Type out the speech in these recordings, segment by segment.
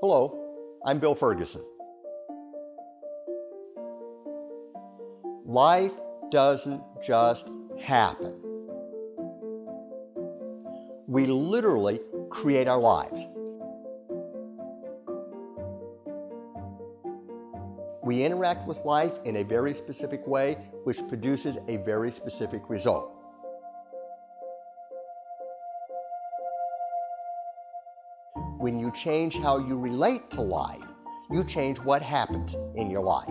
Hello, I'm Bill Ferguson. Life doesn't just happen. We literally create our lives. We interact with life in a very specific way, which produces a very specific result. When you change how you relate to life, you change what happens in your life.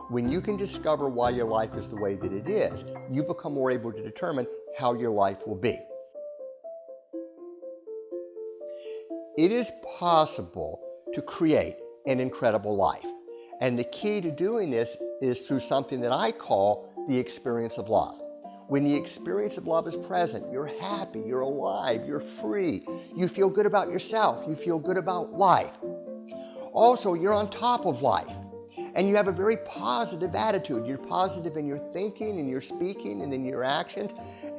When you can discover why your life is the way that it is, you become more able to determine how your life will be. It is possible to create an incredible life. And the key to doing this is through something that I call the experience of love. When the experience of love is present, you're happy, you're alive, you're free, you feel good about yourself, you feel good about life. Also, you're on top of life, and you have a very positive attitude. You're positive in your thinking, in your speaking, and in your actions,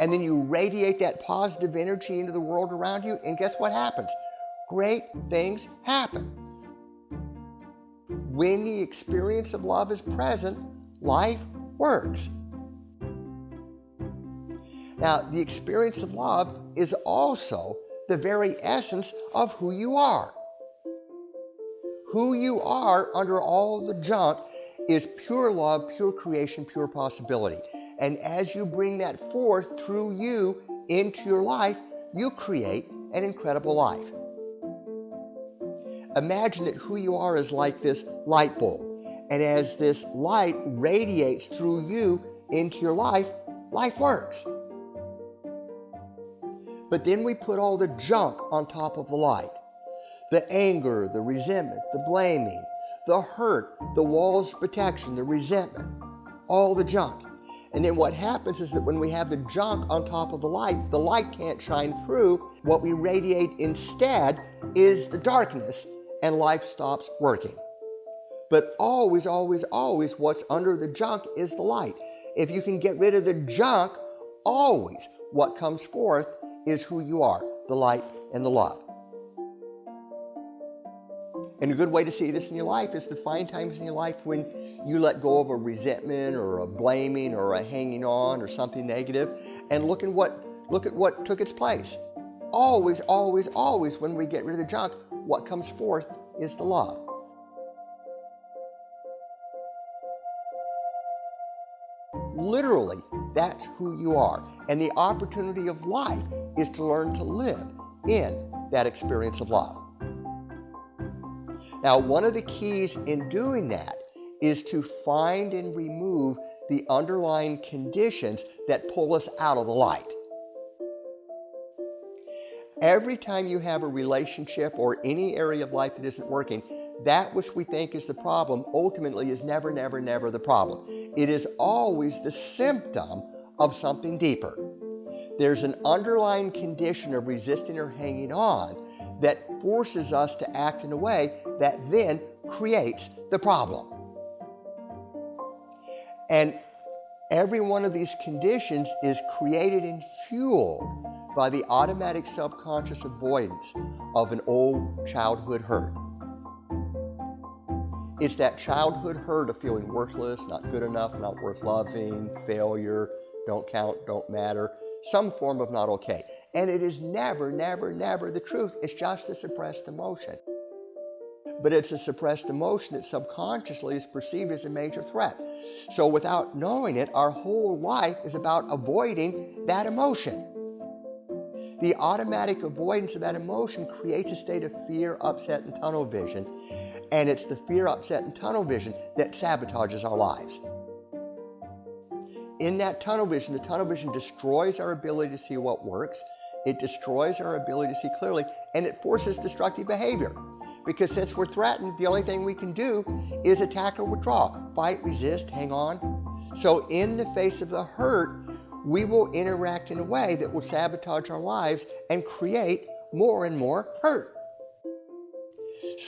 and then you radiate that positive energy into the world around you, and guess what happens? Great things happen. When the experience of love is present, life works. Now, the experience of love is also the very essence of who you are. Who you are under all the junk is pure love, pure creation, pure possibility. And as you bring that forth through you into your life, you create an incredible life. Imagine that who you are is like this light bulb. And as this light radiates through you into your life, life works. But then we put all the junk on top of the light. The anger, the resentment, the blaming, the hurt, the walls of protection, the resentment, all the junk. And then what happens is that when we have the junk on top of the light can't shine through. What we radiate instead is the darkness, and life stops working. But always, always, always, what's under the junk is the light. If you can get rid of the junk, always what comes forth is who you are, the light and the love. And a good way to see this in your life is to find times in your life when you let go of a resentment or a blaming or a hanging on or something negative, and look at what took its place. Always, always, always, when we get rid of the junk, what comes forth is the love. Literally, that's who you are. And the opportunity of life is to learn to live in that experience of love. Now, one of the keys in doing that is to find and remove the underlying conditions that pull us out of the light. Every time you have a relationship or any area of life that isn't working, that which we think is the problem ultimately is never, never, never the problem. It is always the symptom of something deeper. There's an underlying condition of resisting or hanging on that forces us to act in a way that then creates the problem. And every one of these conditions is created and fueled by the automatic subconscious avoidance of an old childhood hurt. It's that childhood hurt of feeling worthless, not good enough, not worth loving, failure, don't count, don't matter, some form of not okay. And it is never, never, never the truth. It's just a suppressed emotion. But it's a suppressed emotion that subconsciously is perceived as a major threat. So without knowing it, our whole life is about avoiding that emotion. The automatic avoidance of that emotion creates a state of fear, upset, and tunnel vision. And it's the fear, upset, and tunnel vision that sabotages our lives. In that tunnel vision, the tunnel vision destroys our ability to see what works. It destroys our ability to see clearly, and it forces destructive behavior. Because since we're threatened, the only thing we can do is attack or withdraw, fight, resist, hang on. So in the face of the hurt, we will interact in a way that will sabotage our lives and create more and more hurt.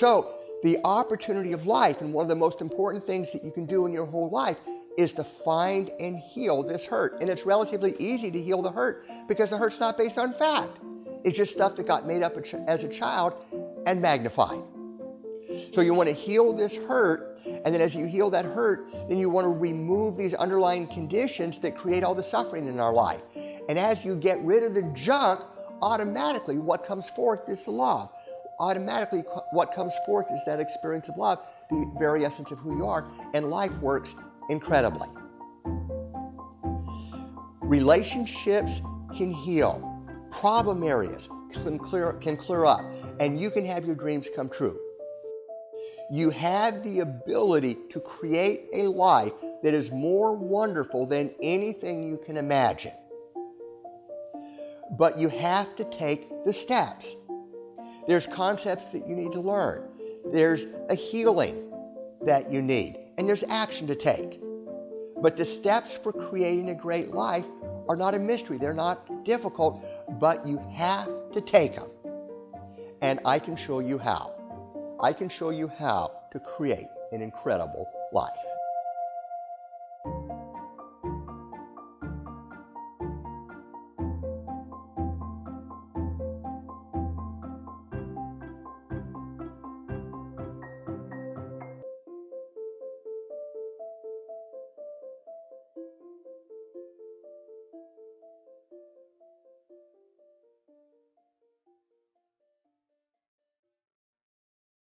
So the opportunity of life, and one of the most important things that you can do in your whole life, is to find and heal this hurt. And it's relatively easy to heal the hurt because the hurt's not based on fact. is just stuff that got made up as a child and magnified. So you want to heal this hurt, and then as you heal that hurt, then you want to remove these underlying conditions that create all the suffering in our life. And as you get rid of the junk, automatically what comes forth is the love. Automatically what comes forth is that experience of love, the very essence of who you are, and life works incredibly. Relationships can heal. Problem areas can clear up, and you can have your dreams come true. You have the ability to create a life that is more wonderful than anything you can imagine. But you have to take the steps. There's concepts that you need to learn. There's a healing that you need, and there's action to take. But the steps for creating a great life are not a mystery. They're not difficult, but you have to take them. And I can show you how. I can show you how to create an incredible life.